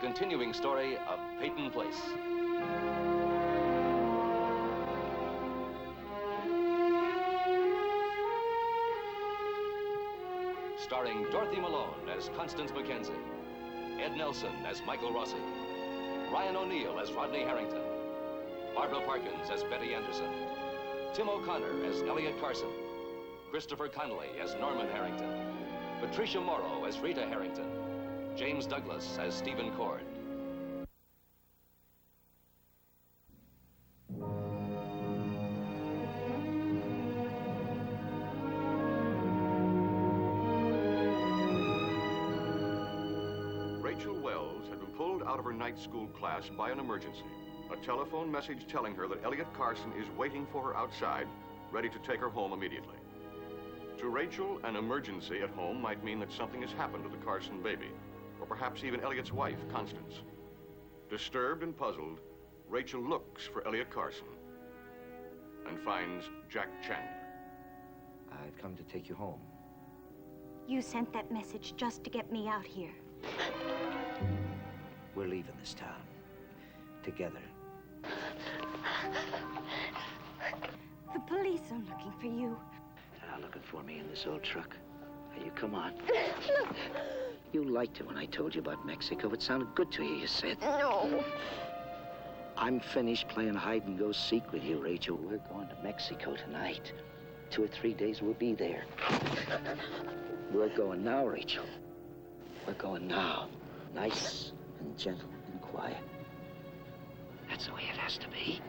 continuing story of Peyton Place. Starring Dorothy Malone as Constance Mackenzie, Ed Nelson as Michael Rossi, Ryan O'Neill as Rodney Harrington, Barbara Parkins as Betty Anderson, Tim O'Connor as Elliot Carson, Christopher Connolly as Norman Harrington, Patricia Morrow as Rita Harrington, James Douglas as Stephen Cord. Rachel Wells had been pulled out of her night school class by an emergency. A telephone message telling her that Elliot Carson is waiting for her outside, ready to take her home immediately. To Rachel, an emergency at home might mean that something has happened to the Carson baby, or perhaps even Elliot's wife, Constance. Disturbed and puzzled, Rachel looks for Elliot Carson and finds Jack Chandler. I've come to take you home. You sent that message just to get me out here. We're leaving this town. Together. The police are looking for you. Looking for me in this old truck. Now, you come on. You liked it when I told you about Mexico. It sounded good to you, you said. No. I'm finished playing hide-and-go-seek with you, Rachel. We're going to Mexico tonight. 2 or 3 days, we'll be there. We're going now, Rachel. We're going now. Nice and gentle and quiet. That's the way it has to be.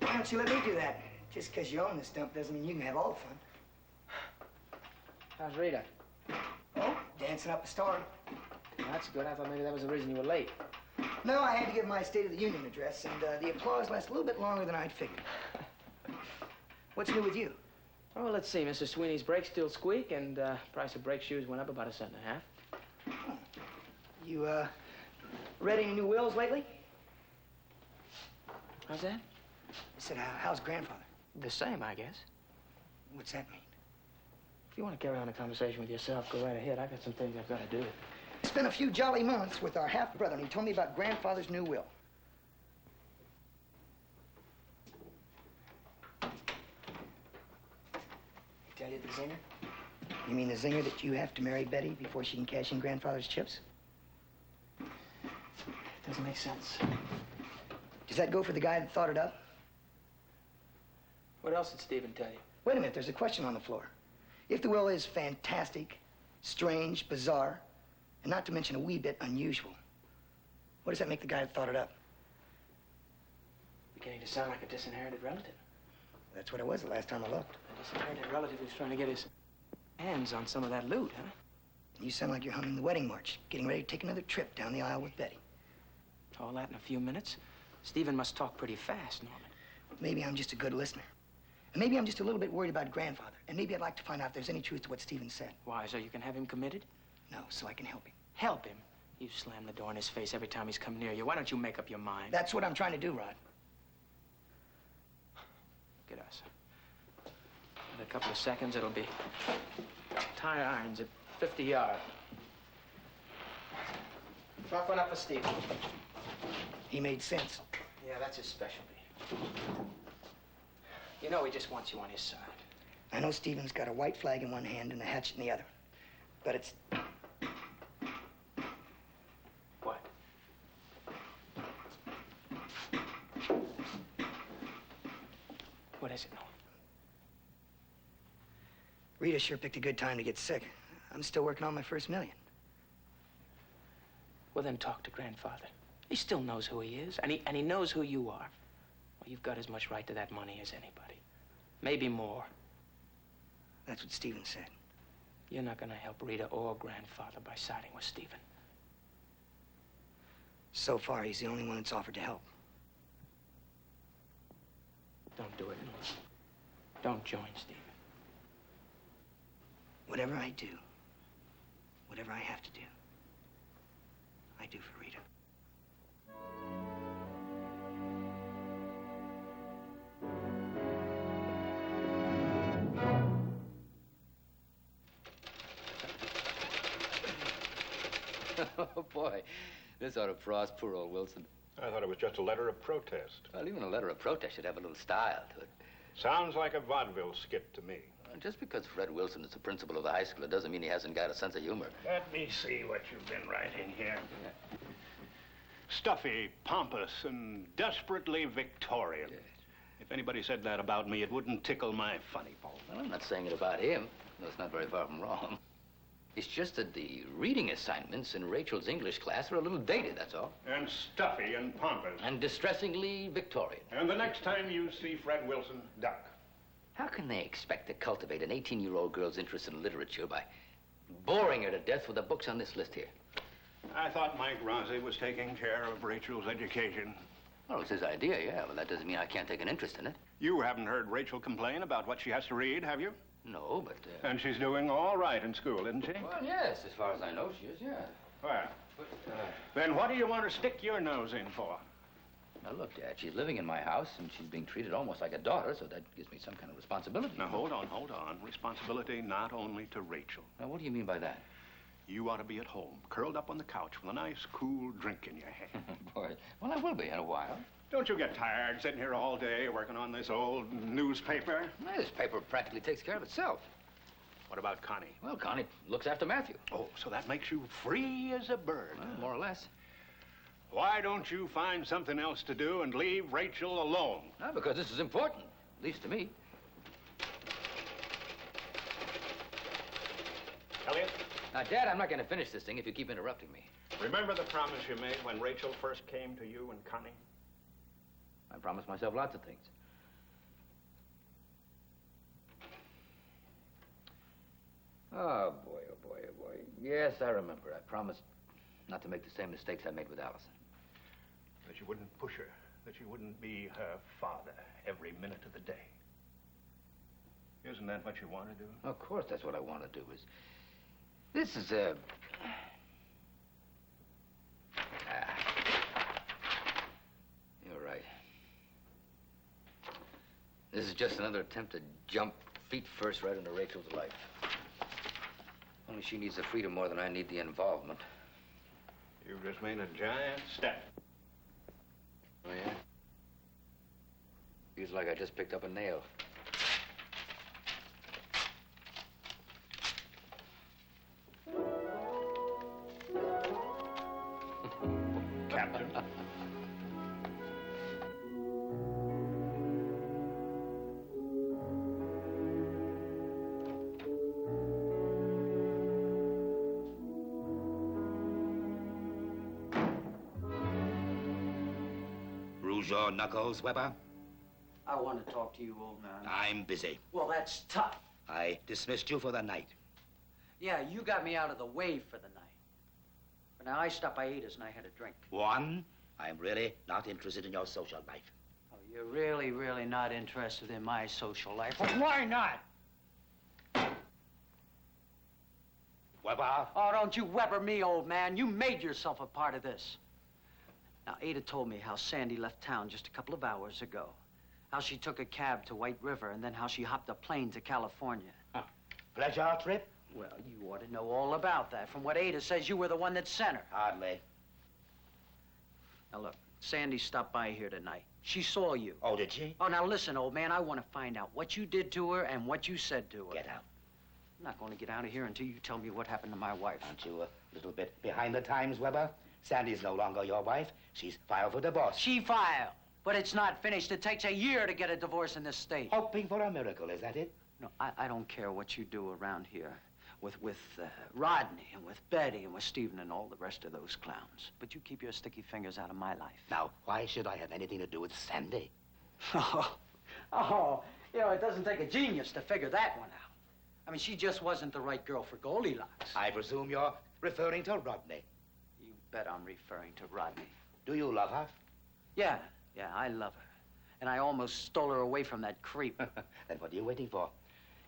Why don't you let me do that? Just because you own this dump doesn't mean you can have all the fun. How's Rita? Oh, dancing up a storm. That's good. I thought maybe that was the reason you were late. No, I had to give my State of the Union address, and the applause lasts a little bit longer than I'd figured. What's new with you? Oh, well, let's see. Mr. Sweeney's brakes still squeak, and price of brake shoes went up about 1.5 cents. You, read any new wills lately? How's that? I said, how's grandfather? The same, I guess. What's that mean? If you want to carry on a conversation with yourself, go right ahead. I got some things I've got to do. Spent a few jolly months with our half-brother, and he told me about grandfather's new will. Tell you the zinger? You mean the zinger that you have to marry Betty before she can cash in grandfather's chips? Doesn't make sense. Does that go for the guy that thought it up? What else did Stephen tell you? Wait a minute, there's a question on the floor. If the will is fantastic, strange, bizarre, and not to mention a wee bit unusual, what does that make the guy that thought it up? Beginning to sound like a disinherited relative. That's what it was the last time I looked. A disinherited relative who's trying to get his hands on some of that loot, huh? And you sound like you're humming the wedding march, getting ready to take another trip down the aisle with Betty. All that in a few minutes? Stephen must talk pretty fast, Norman. Maybe I'm just a good listener. And maybe I'm just a little bit worried about grandfather. And maybe I'd like to find out if there's any truth to what Stephen said. Why, so you can have him committed? No, so I can help him. Help him? You slam the door in his face every time he's come near you. Why don't you make up your mind? That's what I'm trying to do, Rod. Look at us. In a couple of seconds, it'll be tire irons at 50 yards. Drop one up for Stephen. He made sense. Yeah, that's his specialty. You know he just wants you on his side. I know Stephen's got a white flag in one hand and a hatchet in the other. But it's... What? What is it, Noel? Rita sure picked a good time to get sick. I'm still working on my first $1 million. Well, then talk to grandfather. He still knows who he is, and he knows who you are. Well, you've got as much right to that money as anybody. Maybe more. That's what Stephen said. You're not going to help Rita or grandfather by siding with Stephen. So far, he's the only one that's offered to help. Don't do it. Don't join, Stephen. Whatever I do, whatever I have to do, I do for Rita. Oh, boy. This ought to frost poor old Wilson. I thought it was just a letter of protest. Well, even a letter of protest should have a little style to it. Sounds like a vaudeville skit to me. Just because Fred Wilson is the principal of the high school, it doesn't mean he hasn't got a sense of humor. Let me see what you've been writing here. Stuffy, pompous, and desperately Victorian. Yes. If anybody said that about me, it wouldn't tickle my funny bone. Well, I'm not saying it about him. No, it's not very far from wrong. It's just that the reading assignments in Rachel's English class are a little dated, that's all. And stuffy and pompous. And distressingly Victorian. And the next time you see Fred Wilson, duck. How can they expect to cultivate an 18-year-old girl's interest in literature by boring her to death with the books on this list here? I thought Mike Rossi was taking care of Rachel's education. Well, it's his idea, yeah, but that doesn't mean I can't take an interest in it. You haven't heard Rachel complain about what she has to read, have you? No, but... And she's doing all right in school, isn't she? Well, yes, as far as I know, she is, yeah. Well, then what do you want to stick your nose in for? Now, look, Dad, she's living in my house, and she's being treated almost like a daughter, so that gives me some kind of responsibility. Now, hold on. Responsibility not only to Rachel. Now, what do you mean by that? You ought to be at home, curled up on the couch with a nice, cool drink in your hand. Boy, well, I will be in a while. Don't you get tired sitting here all day working on this old newspaper? Well, this paper practically takes care of itself. What about Connie? Well, Connie looks after Matthew. Oh, so that makes you free as a bird. Well, more or less. Why don't you find something else to do and leave Rachel alone? No, because this is important, at least to me. Elliot, Now, Dad, I'm not going to finish this thing if you keep interrupting me. remember the promise you made when Rachel first came to you and Connie? I promised myself lots of things. Oh, boy, oh, boy, oh, boy. Yes, I remember. I promised not to make the same mistakes I made with Allison. That you wouldn't push her, that you wouldn't be her father every minute of the day. Isn't that what you want to do? Of course, that's what I want to do. This is a... You're right. This is just another attempt to jump feet first right into Rachel's life. Only she needs the freedom more than I need the involvement. You've just made a giant step. Oh, yeah? Feels like I just picked up a nail. Captain. Bruise your knuckles, Weber? I want to talk to you, old man. I'm busy. Well, that's tough. I dismissed you for the night. Yeah, you got me out of the way for the night. But now I stopped by Ada's and I had a drink. One, I'm really not interested in your social life. Oh, you're really, really not interested in my social life. Well, why not? Weber? Oh, don't you Weber me, old man. You made yourself a part of this. Now, Ada told me how Sandy left town just a couple of hours ago. How she took a cab to White River and then how she hopped a plane to California. Pleasure trip? Well, you ought to know all about that. From what Ada says, you were the one that sent her. Hardly. Now, look, Sandy stopped by here tonight. She saw you. Oh, did she? Oh, now listen, old man, I want to find out what you did to her and what you said to her. Get out. I'm not going to get out of here until you tell me what happened to my wife. Aren't you a little bit behind the times, Weber? Sandy's no longer your wife. She's filed for divorce. She filed, but it's not finished. It takes a year to get a divorce in this state. Hoping for a miracle, is that it? No, I don't care what you do around here with Rodney and with Betty and with Stephen and all the rest of those clowns. But you keep your sticky fingers out of my life. Now, why should I have anything to do with Sandy? Oh, you know, it doesn't take a genius to figure that one out. I mean, she just wasn't the right girl for Goldilocks. I presume you're referring to Rodney. You bet I'm referring to Rodney. Do you love her? Yeah, I love her. And I almost stole her away from that creep. Then what are you waiting for?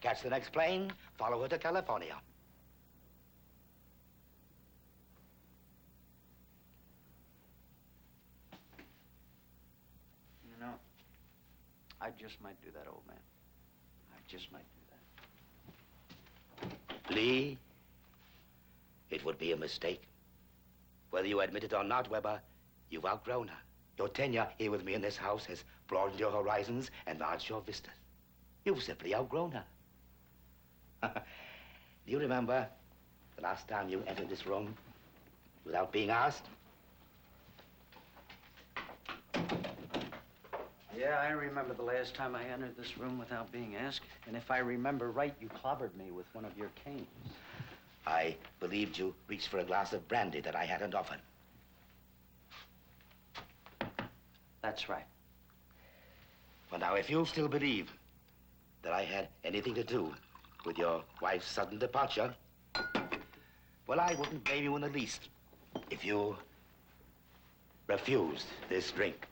Catch the next plane, follow her to California. You know, I just might do that, old man. I just might do that. Lee, it would be a mistake. Whether you admit it or not, Weber, you've outgrown her. Your tenure here with me in this house has broadened your horizons, enlarged your vistas. You've simply outgrown her. Do you remember the last time you entered this room without being asked? Yeah, I remember the last time I entered this room without being asked. And if I remember right, you clobbered me with one of your canes. I believed you reached for a glass of brandy that I hadn't offered. That's right. Well, now, if you still believe that I had anything to do with your wife's sudden departure, well, I wouldn't blame you in the least if you refused this drink,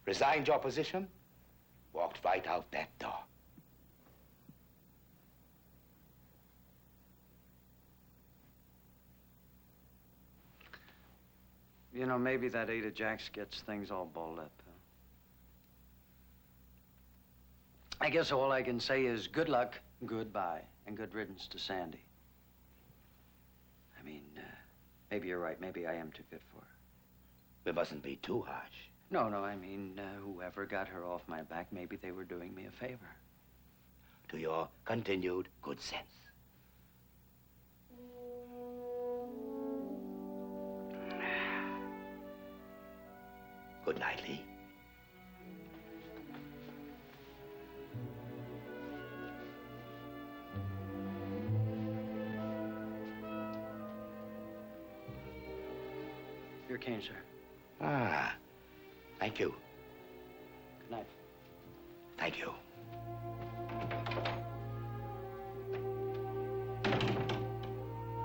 resigned your position, walked right out that door. You know, maybe that Ada Jacks gets things all balled up. Huh? I guess all I can say is good luck, goodbye, and good riddance to Sandy. I mean, maybe you're right. Maybe I am too good for her. We mustn't be too harsh. No, I mean, whoever got her off my back, maybe they were doing me a favor. To your continued good sense. Good night, Lee. Your cane, sir. Ah, thank you. Good night. Thank you.